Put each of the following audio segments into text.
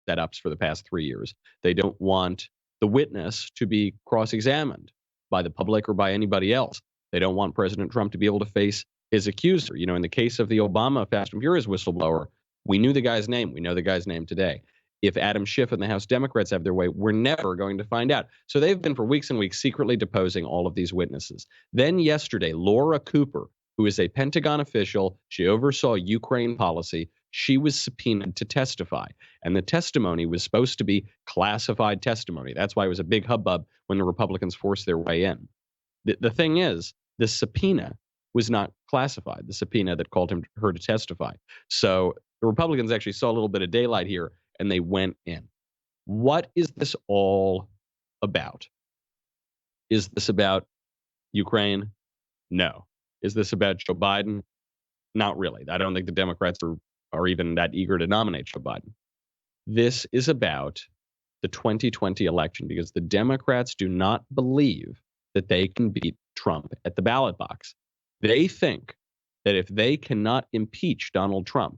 setups for the past 3 years. They don't want the witness to be cross-examined by the public or by anybody else. They don't want President Trump to be able to face his accuser. You know, in the case of the Obama Fast and Furious whistleblower, we knew the guy's name. We know the guy's name today. If Adam Schiff and the House Democrats have their way, we're never going to find out. So they've been for weeks and weeks secretly deposing all of these witnesses. Then yesterday, Laura Cooper, who is a Pentagon official, she oversaw Ukraine policy. She was subpoenaed to testify. And the testimony was supposed to be classified testimony. That's why it was a big hubbub when the Republicans forced their way in. The thing is, the subpoena was not classified, the subpoena that called her to testify. So the Republicans actually saw a little bit of daylight here, and they went in. What is this all about? Is this about Ukraine? No. Is this about Joe Biden? Not really. I don't think the Democrats are even that eager to nominate Joe Biden. This is about the 2020 election because the Democrats do not believe that they can beat Trump at the ballot box. They think that if they cannot impeach Donald Trump,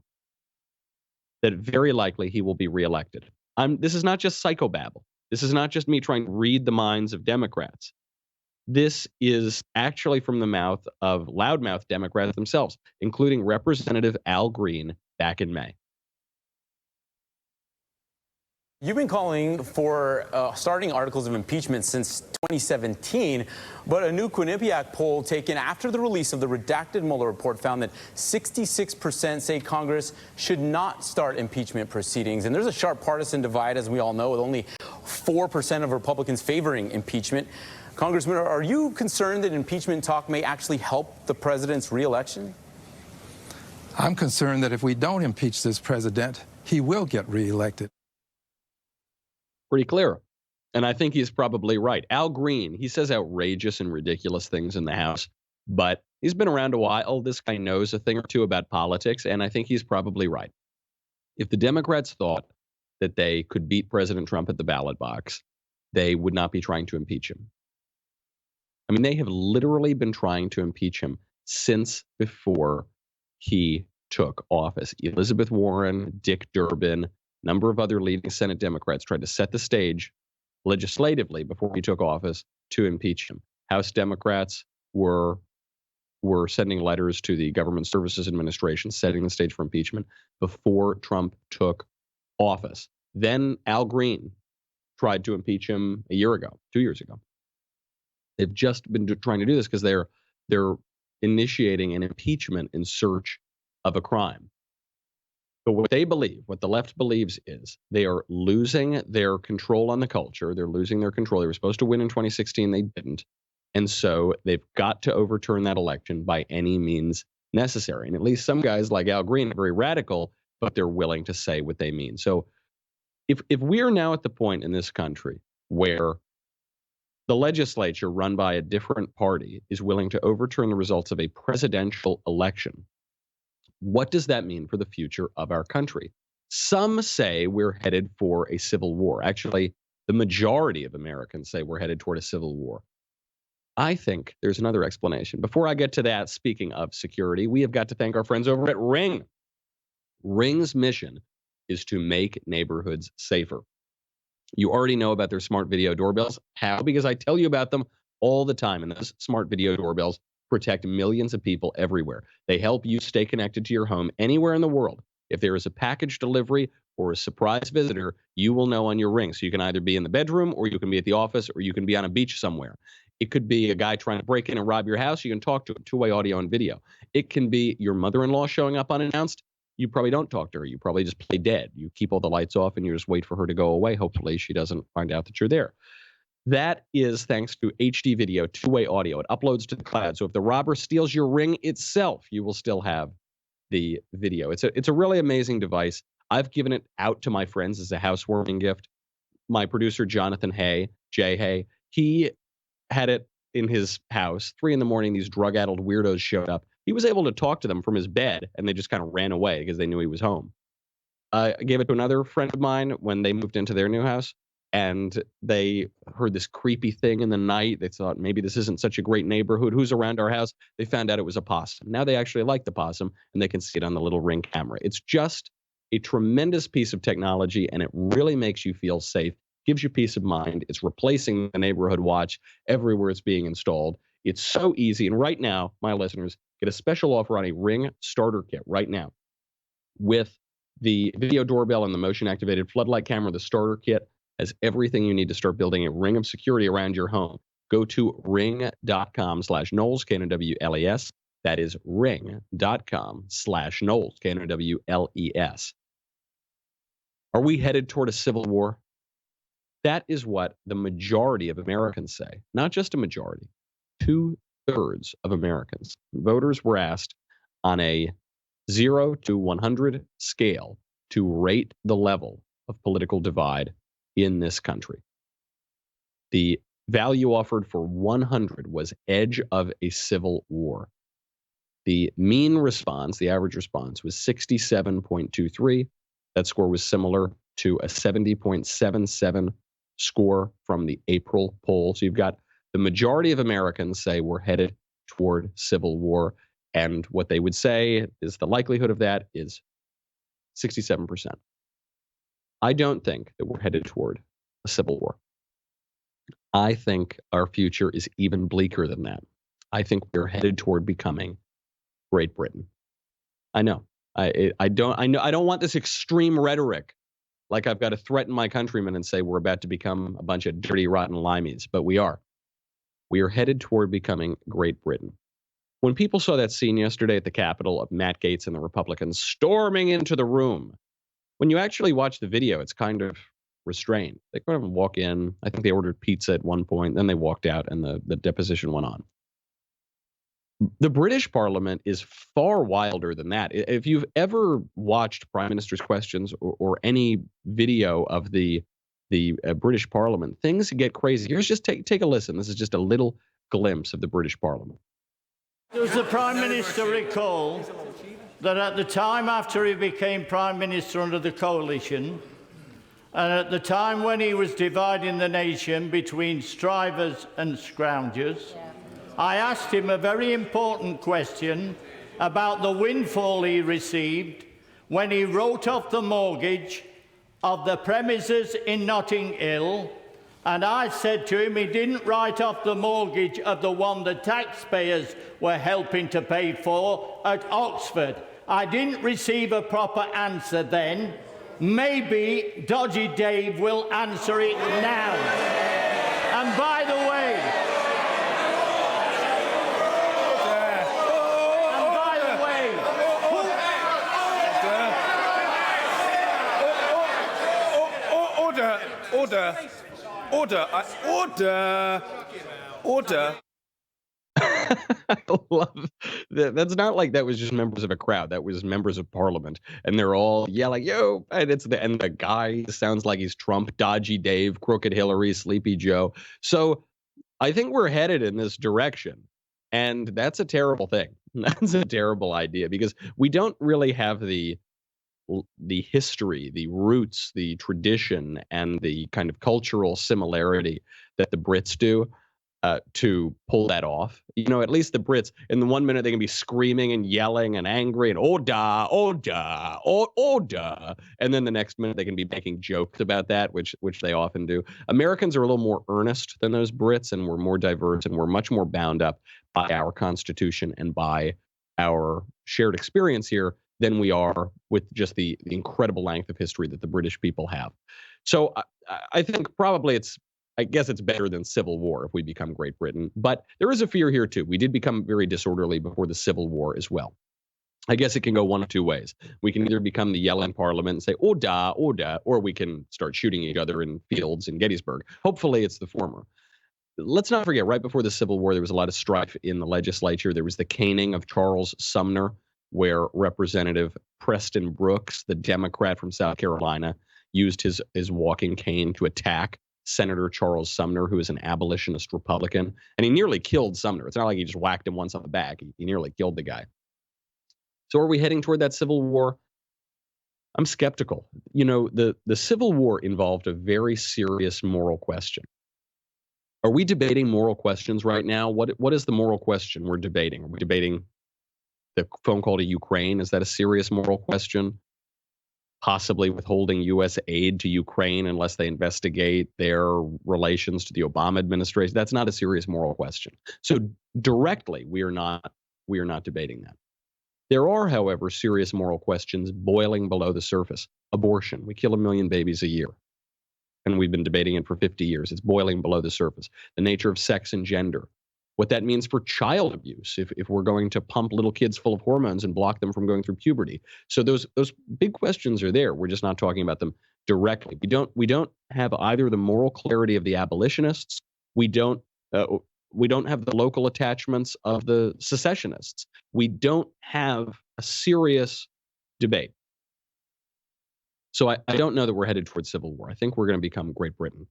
that very likely he will be reelected. This is not just psychobabble. This is not just me trying to read the minds of Democrats. This is actually from the mouth of loudmouth Democrats themselves, including Representative Al Green back in May. You've been calling for starting articles of impeachment since 2017, but a new Quinnipiac poll taken after the release of the redacted Mueller report found that 66% say Congress should not start impeachment proceedings. And there's a sharp partisan divide, as we all know, with only 4% of Republicans favoring impeachment. Congressman, are you concerned that impeachment talk may actually help the president's reelection? I'm concerned that if we don't impeach this president, he will get reelected. Pretty clear. And I think he's probably right. Al Green, he says outrageous and ridiculous things in the House, but he's been around a while. This guy knows a thing or two about politics, and I think he's probably right. If the Democrats thought that they could beat President Trump at the ballot box, they would not be trying to impeach him. I mean, they have literally been trying to impeach him since before he took office. Elizabeth Warren, Dick Durbin, number of other leading Senate Democrats tried to set the stage legislatively before he took office to impeach him. House Democrats were sending letters to the Government Services Administration, setting the stage for impeachment before Trump took office. Then Al Green tried to impeach him a year ago, 2 years ago. They've just been trying to do this because they're initiating an impeachment in search of a crime. But what they believe, what the left believes is they are losing their control on the culture. They're losing their control. They were supposed to win in 2016. They didn't. And so they've got to overturn that election by any means necessary. And at least some guys like Al Green are very radical, but they're willing to say what they mean. So if we are now at the point in this country where the legislature run by a different party is willing to overturn the results of a presidential election, what does that mean for the future of our country? Some say we're headed for a civil war. Actually, the majority of Americans say we're headed toward a civil war. I think there's another explanation. Before I get to that, speaking of security, we have got to thank our friends over at Ring. Ring's mission is to make neighborhoods safer. You already know about their smart video doorbells. How? Because I tell you about them all the time. And those smart video doorbells protect millions of people everywhere. They help you stay connected to your home anywhere in the world. If there is a package delivery or a surprise visitor, you will know on your Ring. So you can either be in the bedroom, or you can be at the office, or you can be on a beach somewhere. It could be a guy trying to break in and rob your house. You can talk to him, two-way audio and video. It can be your mother-in-law showing up unannounced. You probably don't talk to her. You probably just play dead. You keep all the lights off and you just wait for her to go away. Hopefully she doesn't find out that you're there. That is thanks to HD video, two-way audio. It uploads to the cloud. So if the robber steals your Ring itself, you will still have the video. It's a really amazing device. I've given it out to my friends as a housewarming gift. My producer, Jonathan Jay Hay, he had it in his house. 3 a.m, these drug-addled weirdos showed up. He was able to talk to them from his bed, and they just kind of ran away because they knew he was home. I gave it to another friend of mine when they moved into their new house. And they heard this creepy thing in the night. They thought, maybe this isn't such a great neighborhood. Who's around our house? They found out it was a possum. Now they actually like the possum, and they can see it on the little Ring camera. It's just a tremendous piece of technology, and it really makes you feel safe, gives you peace of mind. It's replacing the neighborhood watch everywhere it's being installed. It's so easy. And right now, my listeners, get a special offer on a Ring starter kit right now with the video doorbell and the motion-activated floodlight camera. The starter kit has everything you need to start building a ring of security around your home. Go to ring.com/Knowles, Knowles. That is ring.com/Knowles, Knowles. Are we headed toward a civil war? That is what the majority of Americans say. Not just a majority. 2/3 of Americans. Voters were asked on a 0 to 100 scale to rate the level of political divide in this country. The value offered for 100 was edge of a civil war. The mean response, the average response, was 67.23. That score was similar to a 70.77 score from the April poll. So you've got the majority of Americans say we're headed toward civil war. And what they would say is the likelihood of that is 67%. I don't think that we're headed toward a civil war. I think our future is even bleaker than that. I think we're headed toward becoming Great Britain. I know. I don't want this extreme rhetoric, like I've got to threaten my countrymen and say we're about to become a bunch of dirty, rotten limeys, but we are. We are headed toward becoming Great Britain. When people saw that scene yesterday at the Capitol of Matt Gaetz and the Republicans storming into the room, when you actually watch the video, it's kind of restrained. They kind of walk in. I think they ordered pizza at one point, then they walked out and the deposition went on. The British Parliament is far wilder than that. If you've ever watched Prime Minister's Questions or any video of the British Parliament, things get crazy. Here's just take a listen. This is just a little glimpse of the British Parliament. Does the Prime Minister recall that at the time after he became Prime Minister under the coalition, and at the time when he was dividing the nation between strivers and scroungers, I asked him a very important question about the windfall he received when he wrote off the mortgage of the premises in Notting Hill, and I said to him he didn't write off the mortgage of the one the taxpayers were helping to pay for at Oxford. I didn't receive a proper answer then. Maybe Dodgy Dave will answer it now. And by the way, Order. I love that. That's not like that was just members of a crowd. That was members of parliament. And they're all yelling, yo. And the guy sounds like he's Trump, Dodgy Dave, Crooked Hillary, Sleepy Joe. So I think we're headed in this direction. And that's a terrible thing. That's a terrible idea because we don't really have the history, the roots, the tradition, and the kind of cultural similarity that the Brits do to pull that off. You know, at least the Brits, in the 1 minute, they can be screaming and yelling and angry and order. And then the next minute, they can be making jokes about that, which they often do. Americans are a little more earnest than those Brits, and we're more diverse, and we're much more bound up by our Constitution and by our shared experience here than we are with just the incredible length of history that the British people have. So I think probably I guess it's better than civil war if we become Great Britain. But there is a fear here, too. We did become very disorderly before the Civil War as well. I guess it can go one of two ways. We can either become the yelling parliament and say, order, or we can start shooting each other in fields in Gettysburg. Hopefully it's the former. Let's not forget, right before the Civil War, there was a lot of strife in the legislature. There was the caning of Charles Sumner, where Representative Preston Brooks, the Democrat from South Carolina, used his walking cane to attack Senator Charles Sumner, who is an abolitionist Republican. And he nearly killed Sumner. It's not like he just whacked him once on the back. He nearly killed the guy. So are we heading toward that Civil War? I'm skeptical. You know, the Civil War involved a very serious moral question. Are we debating moral questions right now? What is the moral question we're debating? Are we debating the phone call to Ukraine? Is that a serious moral question? possibly withholding U.S. aid to Ukraine unless they investigate their relations to the Obama administration. That's not a serious moral question. So directly, we are not debating that. There are, however, serious moral questions boiling below the surface. Abortion. We kill 1 million babies a year, and we've been debating it for 50 years. It's boiling below the surface. The nature of sex and gender. What that means for child abuse, if we're going to pump little kids full of hormones and block them from going through puberty. So those big questions are there. We're just not talking about them directly. We don't have either the moral clarity of the abolitionists. We don't have the local attachments of the secessionists. We don't have a serious debate. So I don't know that we're headed towards civil war. I think we're going to become Great Britain.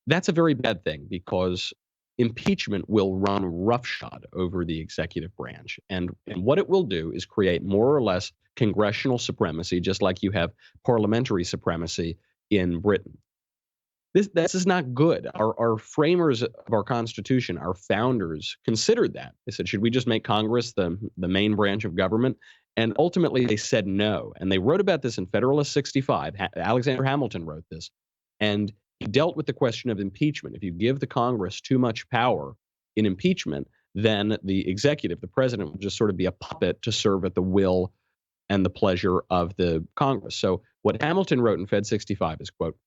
That's a very bad thing, because impeachment will run roughshod over the executive branch. And what it will do is create more or less congressional supremacy, just like you have parliamentary supremacy in Britain. This is not good. Our framers of our Constitution, our founders, considered that. They said, should we just make Congress the main branch of government? And ultimately, they said no. And they wrote about this in Federalist 65. Alexander Hamilton wrote this. And he dealt with the question of impeachment. If you give the Congress too much power in impeachment, then the executive, the president, will just sort of be a puppet to serve at the will and the pleasure of the Congress. So what Hamilton wrote in Fed 65 is, quote,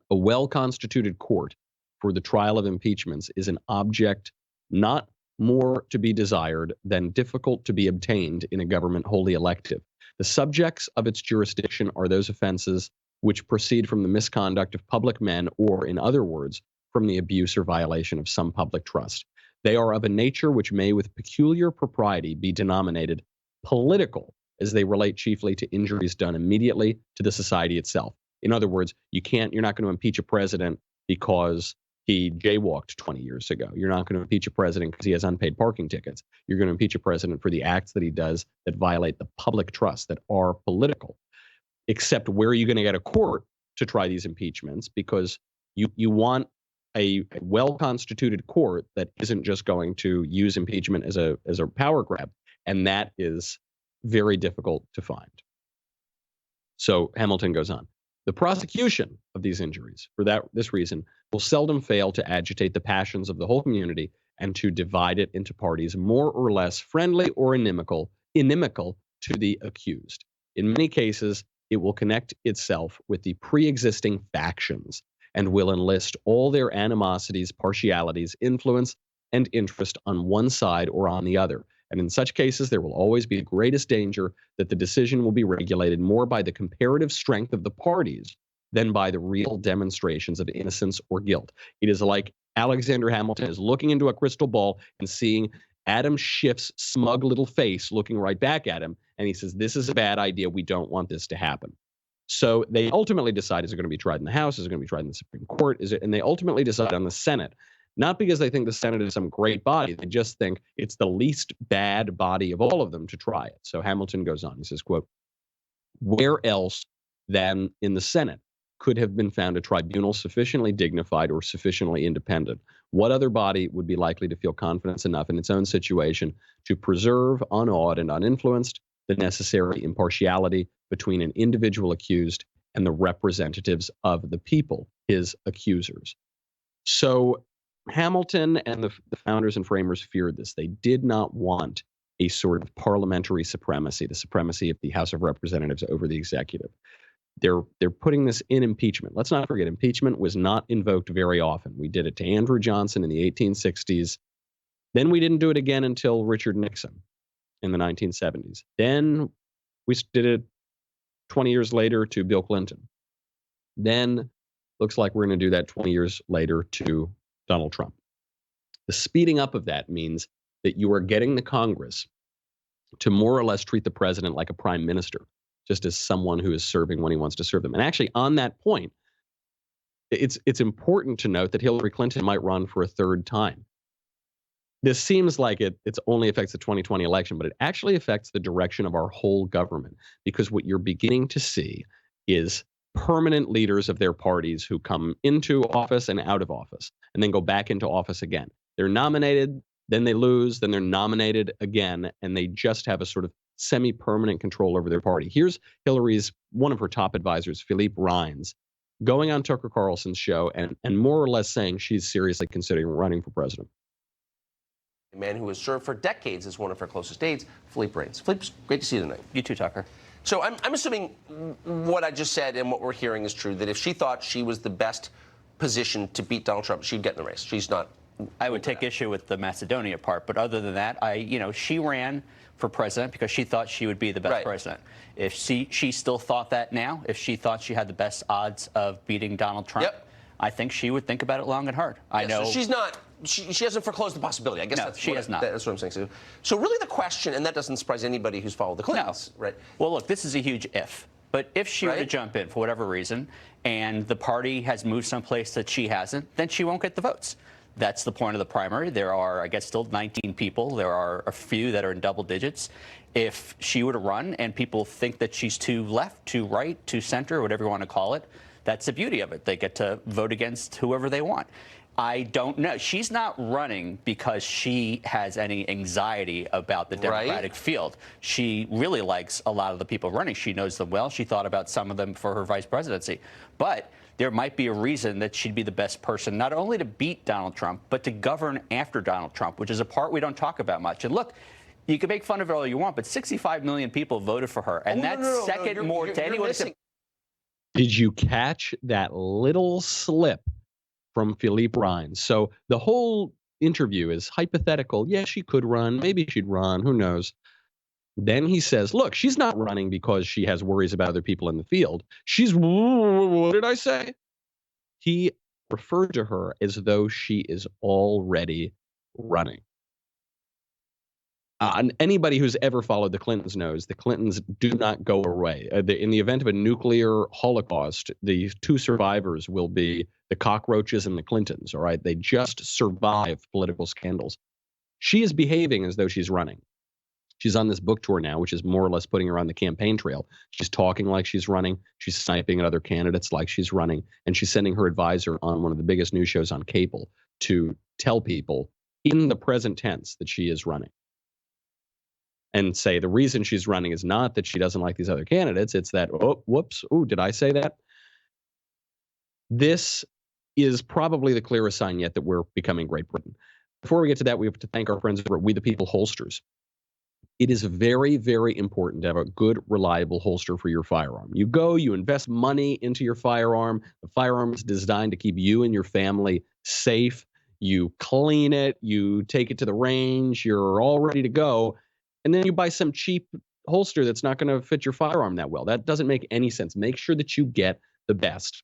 a well-constituted court for the trial of impeachments is an object not more to be desired than difficult to be obtained in a government wholly elective. The subjects of its jurisdiction are those offenses which proceed from the misconduct of public men, or, in other words, from the abuse or violation of some public trust. They are of a nature which may with peculiar propriety be denominated political, as they relate chiefly to injuries done immediately to the society itself. In other words, you're not going to impeach a president because he jaywalked 20 years ago. You're not going to impeach a president because he has unpaid parking tickets. You're going to impeach a president for the acts that he does that violate the public trust, that are political. Except, where are you going to get a court to try these impeachments? Because you want a well-constituted court that isn't just going to use impeachment as a power grab, and that is very difficult to find. So Hamilton goes on. The prosecution of these injuries, for this reason, will seldom fail to agitate the passions of the whole community and to divide it into parties more or less friendly or inimical to the accused. In many cases, it will connect itself with the pre-existing factions and will enlist all their animosities, partialities, influence, and interest on one side or on the other. And in such cases, there will always be the greatest danger that the decision will be regulated more by the comparative strength of the parties than by the real demonstrations of innocence or guilt. It is like Alexander Hamilton is looking into a crystal ball and seeing Adam Schiff's smug little face looking right back at him, and he says, this is a bad idea. We don't want this to happen. So they ultimately decide, is it going to be tried in the House? Is it going to be tried in the Supreme Court? And they ultimately decide on the Senate, not because they think the Senate is some great body. They just think it's the least bad body of all of them to try it. So Hamilton goes on. He says, quote, where else than in the Senate could have been found a tribunal sufficiently dignified or sufficiently independent? What other body would be likely to feel confidence enough in its own situation to preserve, unawed and uninfluenced, the necessary impartiality between an individual accused and the representatives of the people, his accusers? So Hamilton and the founders and framers feared this. They did not want a sort of parliamentary supremacy, the supremacy of the House of Representatives over the executive. They're putting this in impeachment. Let's not forget, impeachment was not invoked very often. We did it to Andrew Johnson in the 1860s. Then we didn't do it again until Richard Nixon in the 1970s. Then we did it 20 years later to Bill Clinton. Then looks like we're going to do that 20 years later to Donald Trump. The speeding up of that means that you are getting the Congress to more or less treat the president like a prime minister, just as someone who is serving when he wants to serve them. And actually, on that point, it's important to note that Hillary Clinton might run for a third time. This seems like it only affects the 2020 election, but it actually affects the direction of our whole government, because what you're beginning to see is permanent leaders of their parties who come into office and out of office and then go back into office again. They're nominated, then they lose, then they're nominated again, and they just have a sort of semi-permanent control over their party. Here's Hillary's, one of her top advisors, Philippe Rines, going on Tucker Carlson's show and more or less saying she's seriously considering running for president. A man who has served for decades as one of her closest aides, Philippe Rines. Philippe, great to see you tonight. You too, Tucker. So I'm assuming what I just said and what we're hearing is true, that if she thought she was the best position to beat Donald Trump, she'd get in the race. She's not. I would take issue with the Macedonia part, but other than that, she ran for president because she thought she would be the best president. If she still thought that now, if she thought she had the best odds of beating Donald Trump, I think she would think about it long and hard. I know. So she's not. She hasn't foreclosed the possibility. I guess she has not. That's what I'm saying. So really the question, and that doesn't surprise anybody who's followed the Clintons, right? Well, look, this is a huge if. But if she were to jump in for whatever reason, and the party has moved someplace that she hasn't, then she won't get the votes. That's the point of the primary. There are, I guess, still 19 people. There are a few that are in double digits. If she were to run and people think that she's too left, too right, too center, whatever you want to call it, that's the beauty of it. They get to vote against whoever they want. I don't know. She's not running because she has any anxiety about the Democratic field. She really likes a lot of the people running. She knows them well. She thought about some of them for her vice presidency. But there might be a reason that she'd be the best person not only to beat Donald Trump, but to govern after Donald Trump, which is a part we don't talk about much. And look, you can make fun of it all you want, but 65 million people voted for her. And that's second more to anyone. Did you catch that little slip from Philippe Rines? So the whole interview is hypothetical. Yeah, she could run. Maybe she'd run. Who knows? Then he says, look, she's not running because she has worries about other people in the field. She's, what did I say? He referred to her as though she is already running. And anybody who's ever followed the Clintons knows the Clintons do not go away. In the event of a nuclear holocaust, the two survivors will be the cockroaches and the Clintons, all right? They just survive political scandals. She is behaving as though she's running. She's on this book tour now, which is more or less putting her on the campaign trail. She's talking like she's running. She's sniping at other candidates like she's running. And she's sending her advisor on one of the biggest news shows on cable to tell people in the present tense that she is running. And say the reason she's running is not that she doesn't like these other candidates. It's that, oh, whoops, oh, did I say that? This is probably the clearest sign yet that we're becoming Great Britain. Before we get to that, we have to thank our friends over at We the People Holsters. It is very, very important to have a good, reliable holster for your firearm. You go, you invest money into your firearm. The firearm is designed to keep you and your family safe. You clean it, you take it to the range, you're all ready to go. And then you buy some cheap holster that's not going to fit your firearm that well. That doesn't make any sense. Make sure that you get the best.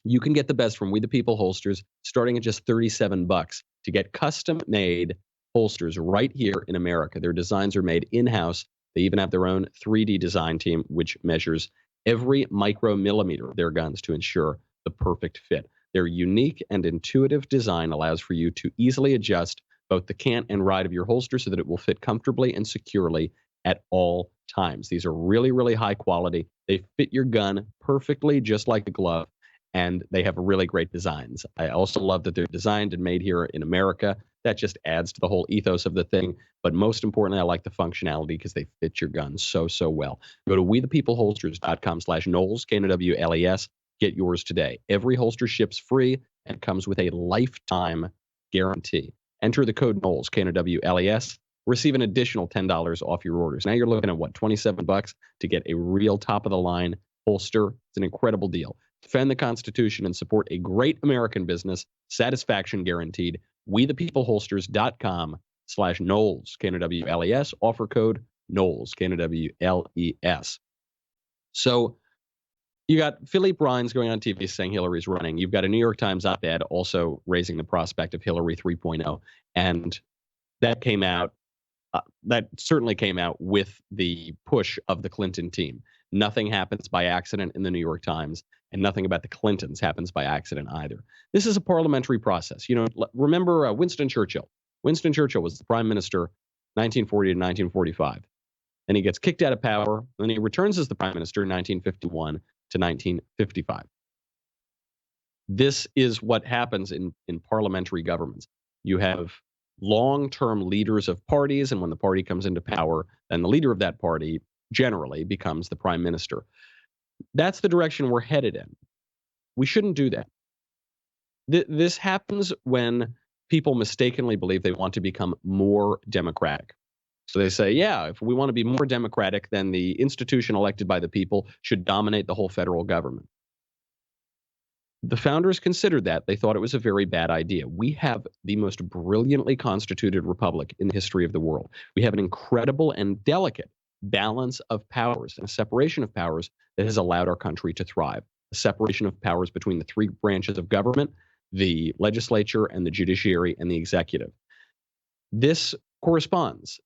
You can get the best from We the People holsters starting at just $37 to get custom-made holsters right here in America. Their designs are made in-house. They even have their own 3D design team, which measures every micromillimeter of their guns to ensure the perfect fit. Their unique and intuitive design allows for you to easily adjust both the cant and ride of your holster so that it will fit comfortably and securely at all times. These are really, really high quality. They fit your gun perfectly, just like a glove, and they have really great designs. I also love that they're designed and made here in America. That just adds to the whole ethos of the thing. But most importantly, I like the functionality because they fit your gun so, so well. Go to wethepeopleholsters.com/Knowles, Knowles. Get yours today. Every holster ships free and comes with a lifetime guarantee. Enter the code Knowles, Knowles. Receive an additional $10 off your orders. Now you're looking at, $27 to get a real top-of-the-line holster. It's an incredible deal. Defend the Constitution and support a great American business. Satisfaction guaranteed. wethepeopleholsters.com/Knowles, Knowles. Offer code Knowles, Knowles. So you got Philippe Rines going on TV saying Hillary's running. You've got a New York Times op-ed also raising the prospect of Hillary 3.0. And that came out, that certainly came out with the push of the Clinton team. Nothing happens by accident in the New York Times, and nothing about the Clintons happens by accident either. This is a parliamentary process. Remember Winston Churchill. Winston Churchill was the prime minister 1940 to 1945. And he gets kicked out of power. Then he returns as the prime minister in 1951 to 1955. This is what happens in parliamentary governments. You have long-term leaders of parties, and when the party comes into power, then the leader of that party generally becomes the prime minister. That's the direction we're headed in. We shouldn't do that. This happens when people mistakenly believe they want to become more democratic. So they say, yeah, if we want to be more democratic, then the institution elected by the people should dominate the whole federal government. The founders considered that. They thought it was a very bad idea. We have the most brilliantly constituted republic in the history of the world. We have an incredible and delicate balance of powers and a separation of powers that has allowed our country to thrive. A separation of powers between the three branches of government, the legislature and the judiciary and the executive. This corresponds,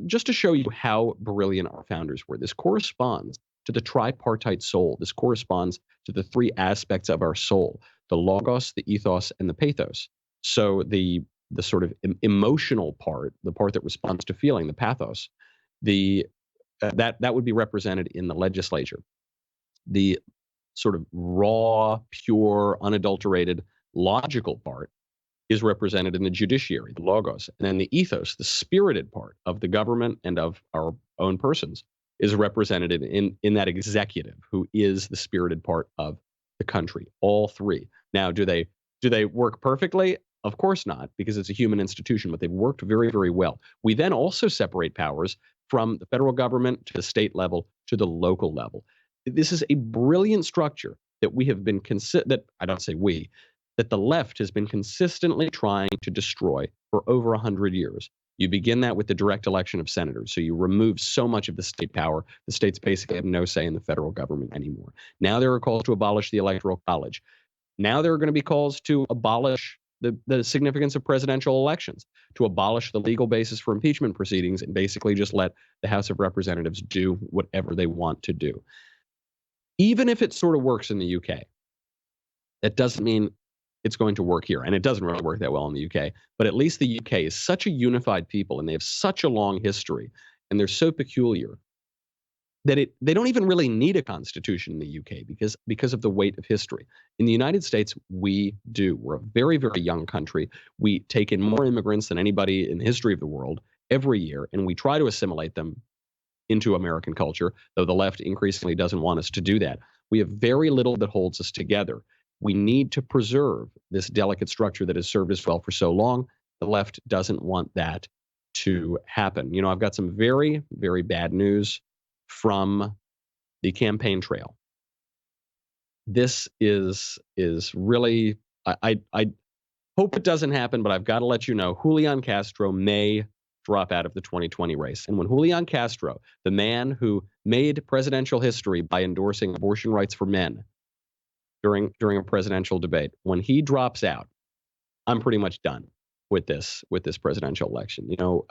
just to show you how brilliant our founders were, this corresponds to the tripartite soul. This corresponds to the three aspects of our soul: the logos, the ethos, and the pathos. So the sort of emotional part, the part that responds to feeling, the pathos, that would be represented in the legislature. The sort of raw, pure, unadulterated, logical part is represented in the judiciary, the logos. And then the ethos, the spirited part of the government and of our own persons, is represented in that executive, who is the spirited part of the country. All three. Now, do they work perfectly? Of course not, because it's a human institution, but they've worked very, very well. We then also separate powers from the federal government to the state level to the local level. This is a brilliant structure that we have been that the left has been consistently trying to destroy for over 100 years. You begin that with the direct election of senators. So you remove so much of the state power. The states basically have no say in the federal government anymore. Now there are calls to abolish the Electoral College. Now there are going to be calls to abolish the significance of presidential elections, to abolish the legal basis for impeachment proceedings, and basically just let the House of Representatives do whatever they want to do. Even if it sort of works in the UK, that doesn't mean it's going to work here. And it doesn't really work that well in the UK. But at least the UK is such a unified people, and they have such a long history, and they're so peculiar that they don't even really need a constitution in the UK because of the weight of history. In the United States, we do. We're a very, very young country. We take in more immigrants than anybody in the history of the world every year, and we try to assimilate them into American culture, though the left increasingly doesn't want us to do that. We have very little that holds us together. We need to preserve this delicate structure that has served us well for so long. The left doesn't want that to happen. You know, I've got some very, very bad news from the campaign trail. This is really, I hope it doesn't happen, but I've got to let you know, Julian Castro may drop out of the 2020 race. And when Julian Castro, the man who made presidential history by endorsing abortion rights for men during a presidential debate, when he drops out, I'm pretty much done with this presidential election. You know,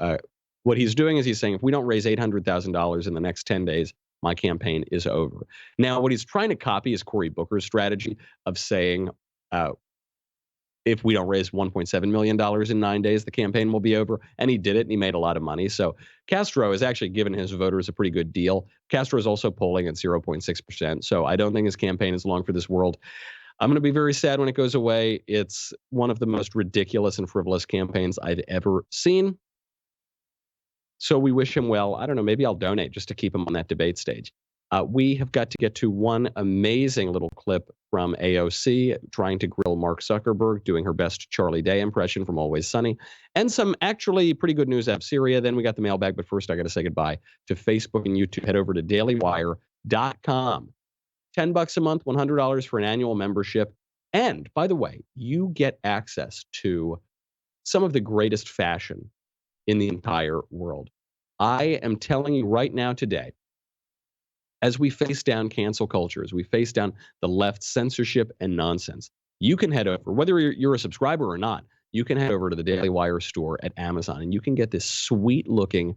what he's doing is he's saying, if we don't raise $800,000 in the next 10 days, my campaign is over. Now, what he's trying to copy is Cory Booker's strategy of saying, if we don't raise $1.7 million in 9 days, the campaign will be over. And he did it, and he made a lot of money. So Castro has actually given his voters a pretty good deal. Castro is also polling at 0.6%. So I don't think his campaign is long for this world. I'm going to be very sad when it goes away. It's one of the most ridiculous and frivolous campaigns I've ever seen. So we wish him well. I don't know, maybe I'll donate just to keep him on that debate stage. We have got to get to one amazing little clip from AOC trying to grill Mark Zuckerberg, doing her best Charlie Day impression from Always Sunny, and some actually pretty good news out of Syria. Then we got the mailbag, but first I got to say goodbye to Facebook and YouTube. Head over to dailywire.com. $10 a month, $100 for an annual membership. And by the way, you get access to some of the greatest fashion in the entire world. I am telling you right now today, as we face down cancel culture, as we face down the left censorship and nonsense, you can head over, whether you're a subscriber or not, you can head over to the Daily Wire store at Amazon, and you can get this sweet-looking,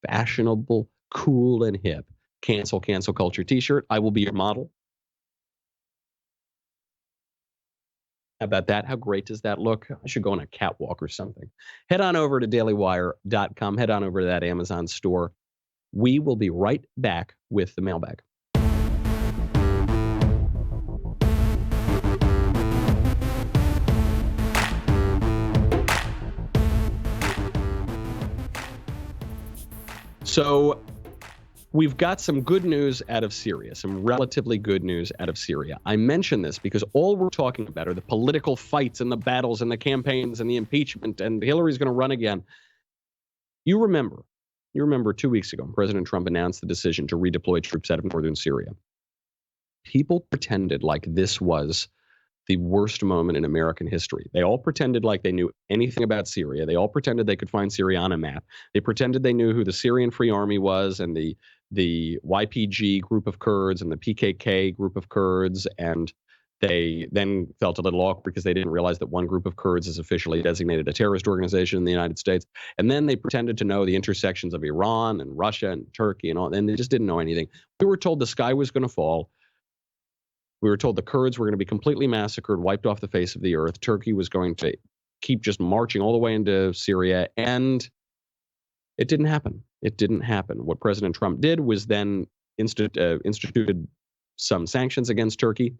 fashionable, cool, and hip cancel culture t-shirt. I will be your model. How about that? How great does that look? I should go on a catwalk or something. Head on over to dailywire.com. Head on over to that Amazon store. We will be right back with the mailbag. So we've got some good news out of Syria, some relatively good news out of Syria. I mention this because all we're talking about are the political fights and the battles and the campaigns and the impeachment and Hillary's going to run again. You remember 2 weeks ago, President Trump announced the decision to redeploy troops out of northern Syria. People pretended like this was the worst moment in American history. They all pretended like they knew anything about Syria. They all pretended they could find Syria on a map. They pretended they knew who the Syrian Free Army was and the YPG group of Kurds and the PKK group of Kurds. And they then felt a little awkward because they didn't realize that one group of Kurds is officially designated a terrorist organization in the United States. And then they pretended to know the intersections of Iran and Russia and Turkey and all, and they just didn't know anything. We were told the sky was going to fall. We were told the Kurds were going to be completely massacred, wiped off the face of the earth. Turkey was going to keep just marching all the way into Syria. And it didn't happen. It didn't happen. What President Trump did was then instituted some sanctions against Turkey,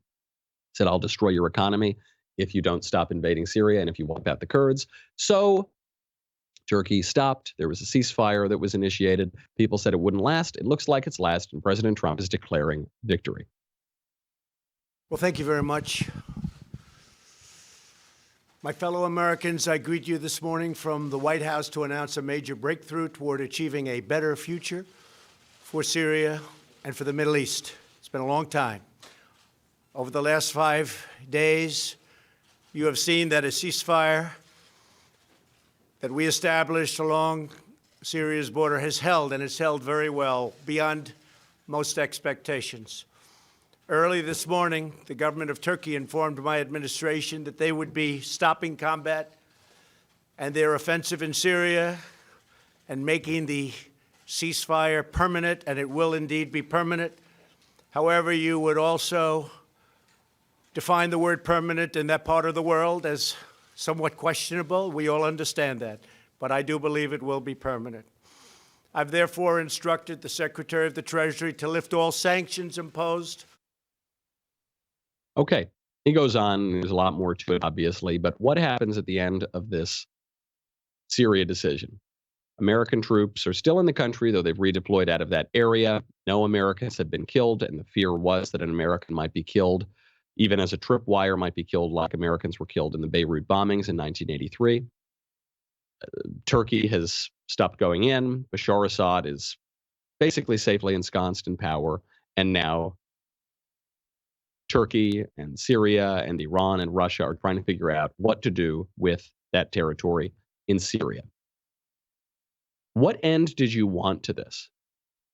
said, I'll destroy your economy if you don't stop invading Syria and if you wipe out the Kurds. So Turkey stopped. There was a ceasefire that was initiated. People said it wouldn't last. It looks like it's lasted, and President Trump is declaring victory. Well, thank you very much. My fellow Americans, I greet you this morning from the White House to announce a major breakthrough toward achieving a better future for Syria and for the Middle East. It's been a long time. Over the last 5 days, you have seen that a ceasefire that we established along Syria's border has held, and it's held very well, beyond most expectations. Early this morning, the government of Turkey informed my administration that they would be stopping combat and their offensive in Syria and making the ceasefire permanent, and it will indeed be permanent. However, you would also define the word permanent in that part of the world as somewhat questionable. We all understand that, but I do believe it will be permanent. I've therefore instructed the Secretary of the Treasury to lift all sanctions imposed. Okay, he goes on. There's a lot more to it, obviously. But what happens at the end of this Syria decision? American troops are still in the country, though they've redeployed out of that area. No Americans have been killed, and the fear was that an American might be killed, even as a tripwire might be killed, like Americans were killed in the Beirut bombings in 1983. Turkey has stopped going in. Bashar Assad is basically safely ensconced in power, and now Turkey and Syria and Iran and Russia are trying to figure out what to do with that territory in Syria. What end did you want to this?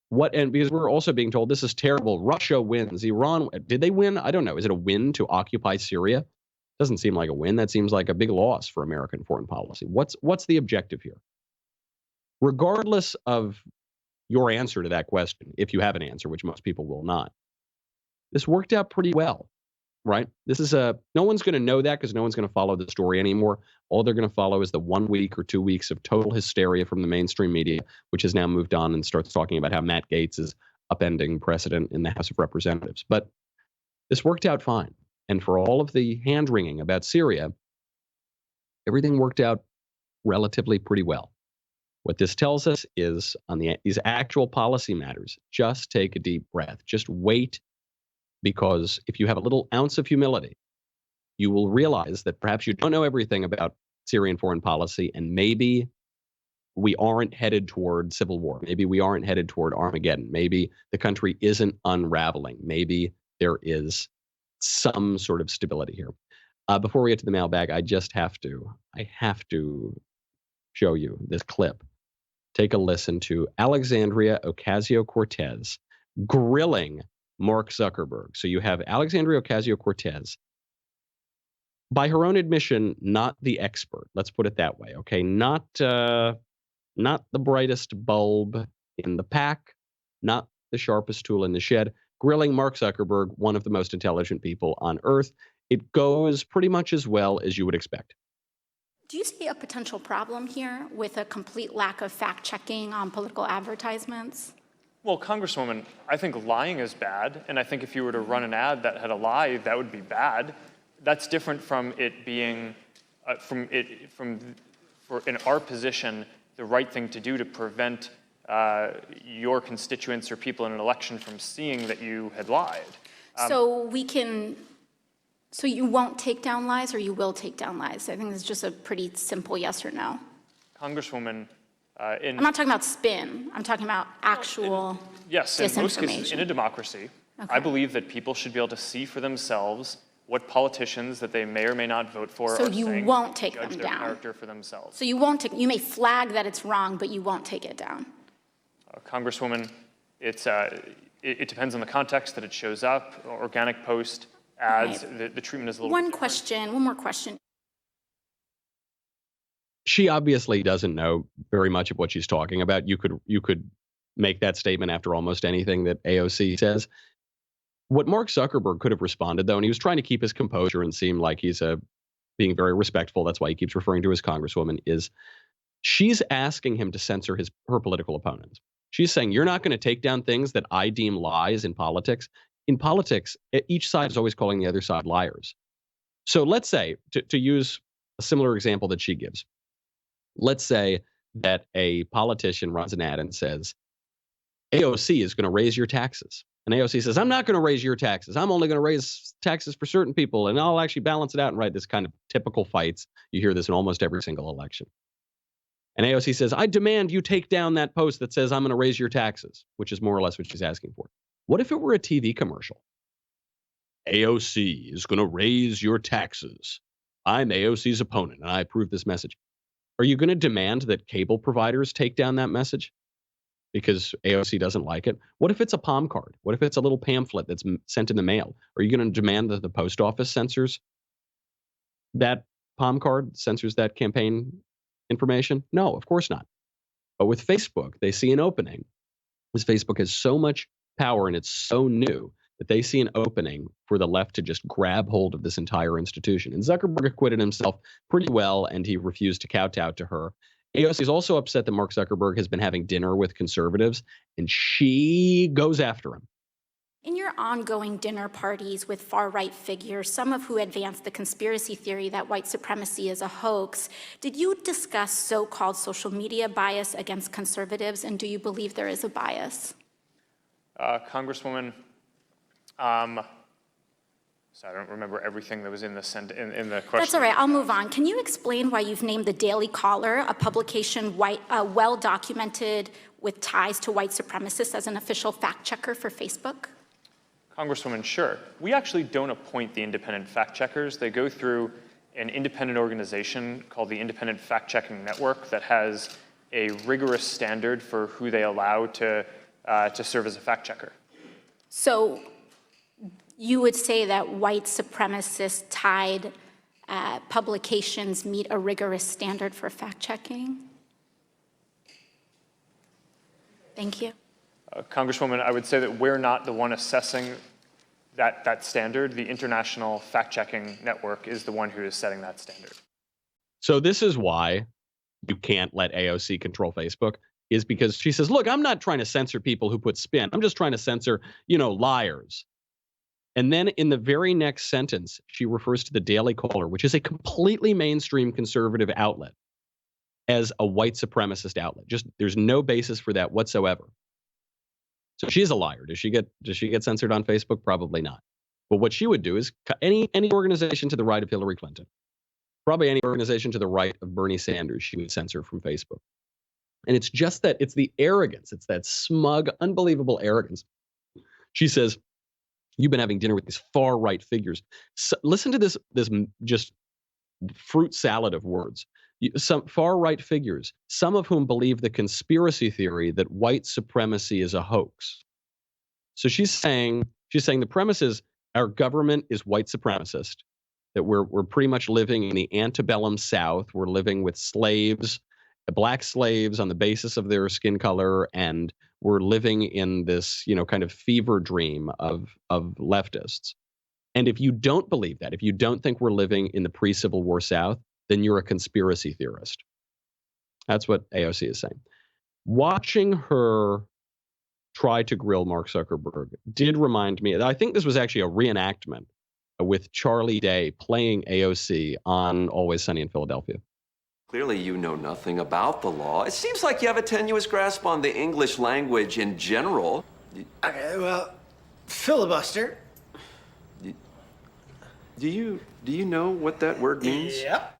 What end? Because we're also being told this is terrible. Russia wins. Iran, did they win? I don't know. Is it a win to occupy Syria? Doesn't seem like a win. That seems like a big loss for American foreign policy. What's the objective here? Regardless of your answer to that question, if you have an answer, which most people will not, this worked out pretty well, right? No one's going to know that because no one's going to follow the story anymore. All they're going to follow is the 1 week or 2 weeks of total hysteria from the mainstream media, which has now moved on and starts talking about how Matt Gaetz is upending precedent in the House of Representatives. But this worked out fine. And for all of the hand-wringing about Syria, everything worked out relatively pretty well. What this tells us is on these actual policy matters, just take a deep breath. Just wait. Because if you have a little ounce of humility, you will realize that perhaps you don't know everything about Syrian foreign policy, and maybe we aren't headed toward civil war. Maybe we aren't headed toward Armageddon. Maybe the country isn't unraveling. Maybe there is some sort of stability here. Before we get to the mailbag, I have to show you this clip. Take a listen to Alexandria Ocasio-Cortez grilling Mark Zuckerberg. So you have Alexandria Ocasio-Cortez, by her own admission, not the expert. Let's put it that way. Okay, not the brightest bulb in the pack, not the sharpest tool in the shed. Grilling Mark Zuckerberg, one of the most intelligent people on earth. It goes pretty much as well as you would expect. Do you see a potential problem here with a complete lack of fact-checking on political advertisements? Well, Congresswoman, I think lying is bad, and I think if you were to run an ad that had a lie, that would be bad. That's different from it being, in our position, the right thing to do to prevent your constituents or people in an election from seeing that you had lied. So you won't take down lies, or you will take down lies? I think it's just a pretty simple yes or no. Congresswoman, I'm not talking about spin. I'm talking about actual yes, in most cases, disinformation. in a democracy, Okay. I believe that people should be able to see for themselves what politicians that they may or may not vote for So are you saying, won't take judge them their down. character for themselves. So you won't take, you may flag that it's wrong, but you won't take it down. Congresswoman, it depends on the context that it shows up, organic post, ads, Right. the treatment is a little One bit different. question, one more question. She obviously doesn't know very much of what she's talking about. You could make that statement after almost anything that AOC says. What Mark Zuckerberg could have responded, though, and he was trying to keep his composure and seem like he's being very respectful, that's why he keeps referring to his congresswoman, is she's asking him to censor her political opponents. She's saying, you're not going to take down things that I deem lies in politics. In politics, each side is always calling the other side liars. So let's say, to use a similar example that she gives, let's say that a politician runs an ad and says, AOC is going to raise your taxes. And AOC says, I'm not going to raise your taxes. I'm only going to raise taxes for certain people, and I'll actually balance it out and write this kind of typical fights. You hear this in almost every single election. And AOC says, I demand you take down that post that says I'm going to raise your taxes, which is more or less what she's asking for. What if it were a TV commercial? AOC is going to raise your taxes. I'm AOC's opponent, and I approve this message. Are you going to demand that cable providers take down that message because AOC doesn't like it? What if it's a palm card? What if it's a little pamphlet that's sent in the mail? Are you going to demand that the post office censors that palm card, censors that campaign information? No, of course not. But with Facebook, they see an opening. Because Facebook has so much power and it's so new that they see an opening for the left to just grab hold of this entire institution. And Zuckerberg acquitted himself pretty well, and he refused to kowtow to her. AOC is also upset that Mark Zuckerberg has been having dinner with conservatives, and she goes after him. In your ongoing dinner parties with far-right figures, some of who advance the conspiracy theory that white supremacy is a hoax, did you discuss so-called social media bias against conservatives, and do you believe there is a bias? Congresswoman, so I don't remember everything that was in the question. That's all right, I'll move on. Can you explain why you've named the Daily Caller, a publication well-documented with ties to white supremacists, as an official fact-checker for Facebook? Congresswoman, sure. We actually don't appoint the independent fact-checkers. They go through an independent organization called the Independent Fact-Checking Network that has a rigorous standard for who they allow to serve as a fact-checker. So you would say that white supremacist-tied publications meet a rigorous standard for fact-checking? Thank you. Congresswoman, I would say that we're not the one assessing that standard. The International Fact-Checking Network is the one who is setting that standard. So this is why you can't let AOC control Facebook, is because she says, look, I'm not trying to censor people who put spin. I'm just trying to censor, liars. And then in the very next sentence, she refers to the Daily Caller, which is a completely mainstream conservative outlet, as a white supremacist outlet. Just there's no basis for that whatsoever. So she's a liar. Does she get censored on Facebook? Probably not. But what she would do is any organization to the right of Hillary Clinton, probably any organization to the right of Bernie Sanders, she would censor from Facebook. And it's just that, it's the arrogance. It's that smug, unbelievable arrogance. She says, you've been having dinner with these far right figures. So, listen to this just fruit salad of words. Some far right figures, some of whom believe the conspiracy theory that white supremacy is a hoax. So she's saying the premise is our government is white supremacist, that we're pretty much living in the antebellum South. We're living with slaves, black slaves, on the basis of their skin color, and we're living in this, kind of fever dream of leftists. And if you don't believe that, if you don't think we're living in the pre-Civil War South, then you're a conspiracy theorist. That's what AOC is saying. Watching her try to grill Mark Zuckerberg did remind me, I think this was actually a reenactment with Charlie Day playing AOC on Always Sunny in Philadelphia. Clearly, you know nothing about the law. It seems like you have a tenuous grasp on the English language in general. Okay, well, filibuster. Do you know what that word means? Yep.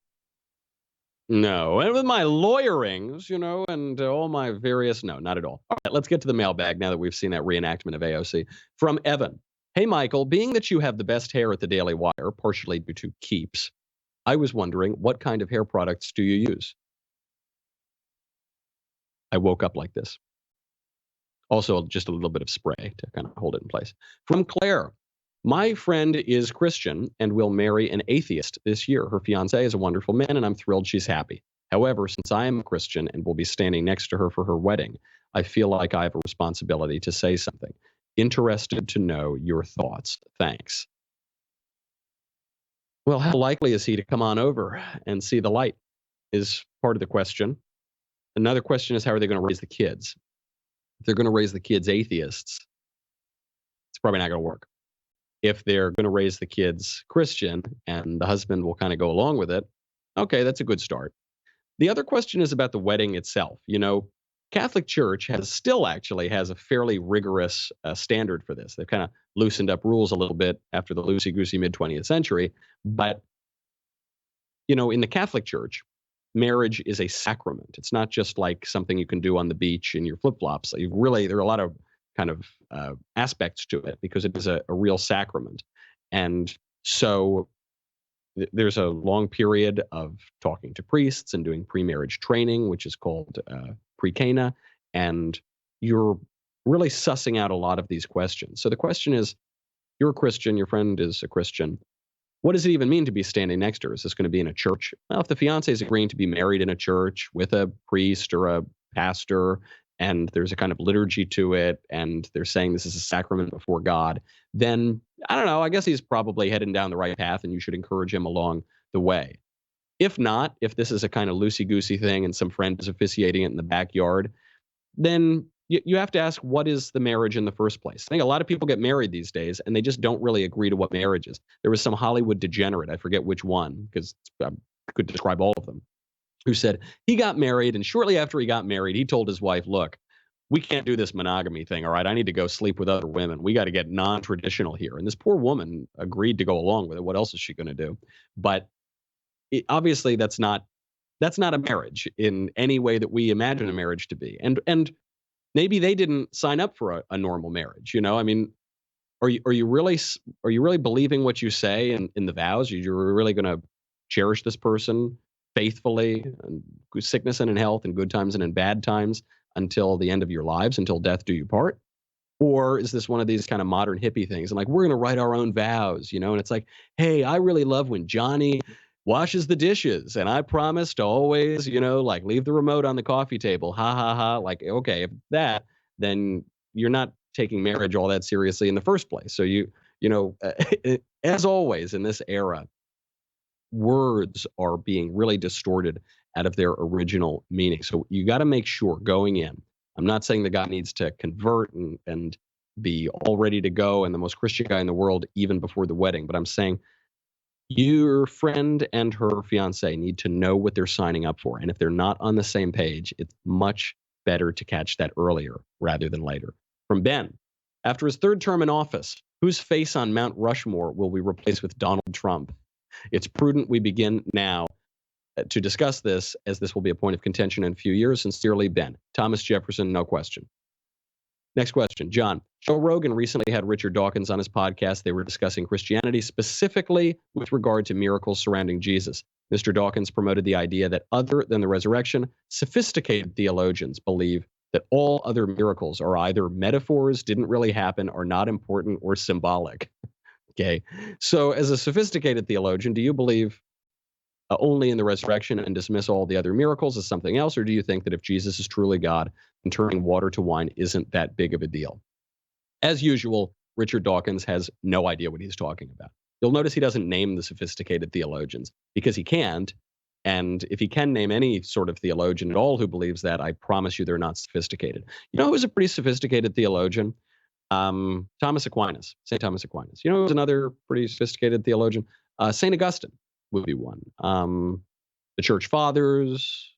No, and with my lawyerings, and all my various, no, not at all. All right, let's get to the mailbag now that we've seen that reenactment of AOC. From Evan. Hey, Michael, being that you have the best hair at the Daily Wire, partially due to Keeps, I was wondering, what kind of hair products do you use? I woke up like this. Also, just a little bit of spray to kind of hold it in place. From Claire. My friend is Christian and will marry an atheist this year. Her fiancé is a wonderful man, and I'm thrilled she's happy. However, since I am a Christian and will be standing next to her for her wedding, I feel like I have a responsibility to say something. Interested to know your thoughts. Thanks. Well, how likely is he to come on over and see the light is part of the question. Another question is, how are they going to raise the kids? If they're going to raise the kids atheists, it's probably not going to work. If they're going to raise the kids Christian and the husband will kind of go along with it, okay, that's a good start. The other question is about the wedding itself. Catholic Church still actually has a fairly rigorous standard for this. They've kind of loosened up rules a little bit after the loosey-goosey mid-20th century. But, in the Catholic Church, marriage is a sacrament. It's not just like something you can do on the beach in your flip-flops. There are a lot of kind of aspects to it because it is a real sacrament. And so there's a long period of talking to priests and doing pre-marriage training, which is called pre-cana. And you're really sussing out a lot of these questions. So the question is, you're a Christian, your friend is a Christian. What does it even mean to be standing next to her? Is this going to be in a church? Well, if the fiance is agreeing to be married in a church with a priest or a pastor, and there's a kind of liturgy to it, and they're saying this is a sacrament before God, then, I don't know, I guess he's probably heading down the right path, and you should encourage him along the way. If not, if this is a kind of loosey-goosey thing and some friend is officiating it in the backyard, then you have to ask, what is the marriage in the first place? I think a lot of people get married these days, and they just don't really agree to what marriage is. There was some Hollywood degenerate, I forget which one, because I could describe all of them, who said he got married, and shortly after he got married, he told his wife, look, we can't do this monogamy thing, all right? I need to go sleep with other women. We got to get non-traditional here. And this poor woman agreed to go along with it. What else is she going to do? But obviously, that's not a marriage in any way that we imagine a marriage to be. And maybe they didn't sign up for a normal marriage. I mean, are you really believing what you say in the vows? You're really going to cherish this person faithfully, and sickness and in health, and good times and in bad times, until the end of your lives, until death do you part? Or is this one of these kind of modern hippie things? And like, we're going to write our own vows, and it's like, hey, I really love when Johnny washes the dishes, and I promise to always, like, leave the remote on the coffee table. Ha ha ha. Like, okay, if that, then you're not taking marriage all that seriously in the first place. So as always in this era, words are being really distorted out of their original meaning. So you got to make sure going in. I'm not saying the guy needs to convert and be all ready to go and the most Christian guy in the world even before the wedding, but I'm saying your friend and her fiance need to know what they're signing up for. And if they're not on the same page, it's much better to catch that earlier rather than later. From Ben, after his third term in office, whose face on Mount Rushmore will we replace with Donald Trump? It's prudent we begin now to discuss this, as this will be a point of contention in a few years. Sincerely, Ben. Thomas Jefferson, no question. Next question, John. Joe Rogan recently had Richard Dawkins on his podcast. They were discussing Christianity, specifically with regard to miracles surrounding Jesus. Mr. Dawkins promoted the idea that other than the resurrection, sophisticated theologians believe that all other miracles are either metaphors, didn't really happen, are not important, or symbolic. Okay, so as a sophisticated theologian, do you believe only in the resurrection and dismiss all the other miracles as something else? Or do you think that if Jesus is truly God, then turning water to wine isn't that big of a deal? As usual, Richard Dawkins has no idea what he's talking about. You'll notice he doesn't name the sophisticated theologians because he can't. And if he can name any sort of theologian at all who believes that, I promise you they're not sophisticated. You know who's a pretty sophisticated theologian? Thomas Aquinas, St. Thomas Aquinas. You know who's another pretty sophisticated theologian? St. Augustine would be one. the church fathers,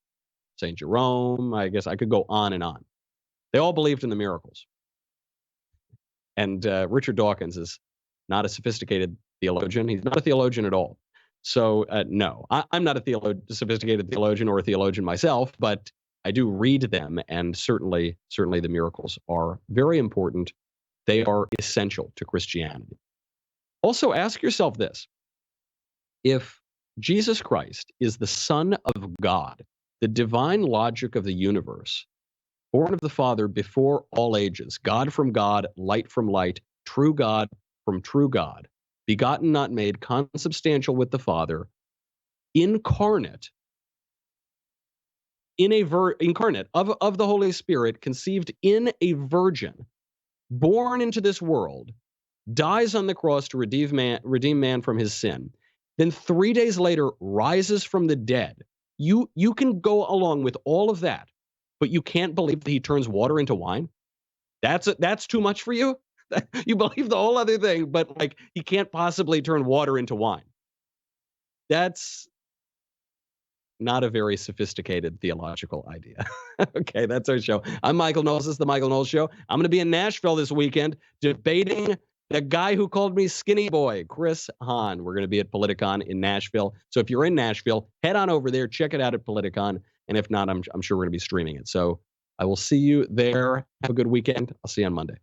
St. Jerome, I guess I could go on and on. They all believed in the miracles. And Richard Dawkins is not a sophisticated theologian. He's not a theologian at all. So no, I'm not a sophisticated theologian or a theologian myself, but I do read them, and certainly the miracles are very important. They are essential to Christianity. Also, ask yourself this. If Jesus Christ is the Son of God, the divine logic of the universe, born of the Father before all ages, God from God, light from light, true God from true God, begotten not made, consubstantial with the Father, incarnate, incarnate of the Holy Spirit, conceived in a virgin, born into this world, dies on the cross to redeem man from his sin, then 3 days later rises from the dead. You can go along with all of that, but you can't believe that he turns water into wine? That's too much for you? You believe the whole other thing, but like he can't possibly turn water into wine. That's not a very sophisticated theological idea. Okay, that's our show. I'm Michael Knowles. This is The Michael Knowles Show. I'm going to be in Nashville this weekend debating the guy who called me skinny boy, Chris Hahn. We're going to be at Politicon in Nashville. So if you're in Nashville, head on over there, check it out at Politicon. And if not, I'm sure we're going to be streaming it. So I will see you there. Have a good weekend. I'll see you on Monday.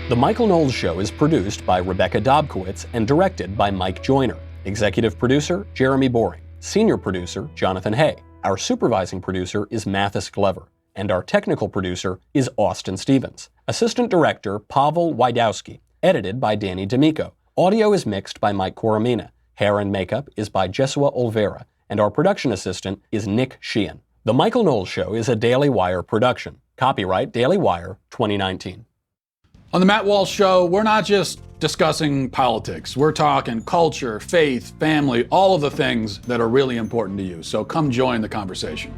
The Michael Knowles Show is produced by Rebecca Dobkowitz and directed by Mike Joyner. Executive producer, Jeremy Boring. Senior producer, Jonathan Hay. Our supervising producer is Mathis Glover. And our technical producer is Austin Stevens. Assistant director, Pavel Wydowski. Edited by Danny D'Amico. Audio is mixed by Mike Coromina. Hair and makeup is by Jesua Olvera. And our production assistant is Nick Sheehan. The Michael Knowles Show is a Daily Wire production. Copyright Daily Wire 2019. On the Matt Walsh Show, we're not just discussing politics. We're talking culture, faith, family, all of the things that are really important to you. So come join the conversation.